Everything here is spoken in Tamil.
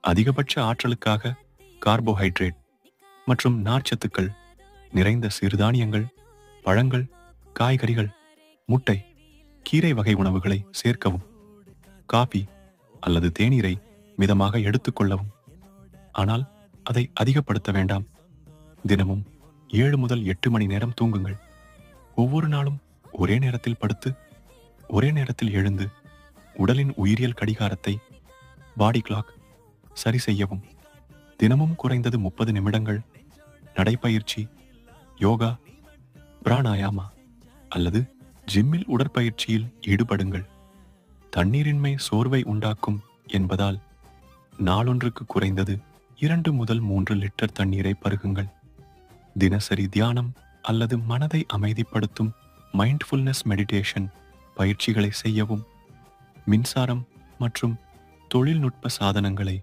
அதிகபட்ச ஆற்றலுக்காக கார்போஹைட்ரேட் மற்றும் நார்ச்சத்துக்கள் நிறைந்த சிறுதானியங்கள், பழங்கள், காய்கறிகள், முட்டை, கீரை வகை உணவுகளை சேர்க்கவும். காபி அல்லது தேநீரை மிதமாக எடுத்துக்கொள்ளவும். ஆனால் அதை அதிகப்படுத்த வேண்டாம். தினமும் 7 முதல் 8 மணி நேரம் தூங்குங்கள். ஒவ்வொரு நாளும் ஒரே நேரத்தில் படுத்து ஒரே நேரத்தில் எழுந்து உடலின் உயிரியல் கடிகாரத்தை பாடி கிளாக் சரி செய்யவும். தினமும் குறைந்தது 30 நிமிடங்கள் நடைப்பயிற்சி, யோகா, பிராணாயாமா அல்லது ஜிம்மில் உடற்பயிற்சியில் ஈடுபடுங்கள். தண்ணீரின்மை சோர்வை உண்டாக்கும் என்பதால் நாளொன்றுக்கு குறைந்தது 2 முதல் 3 லிட்டர் தண்ணீரை பருகுங்கள். தினசரி தியானம் அல்லது மனதை அமைதிப்படுத்தும் மைண்ட்ஃபுல்னஸ் மெடிடேஷன் பயிற்சிகளை செய்யவும். மின்சாரம் மற்றும் தொழில்நுட்ப சாதனங்களை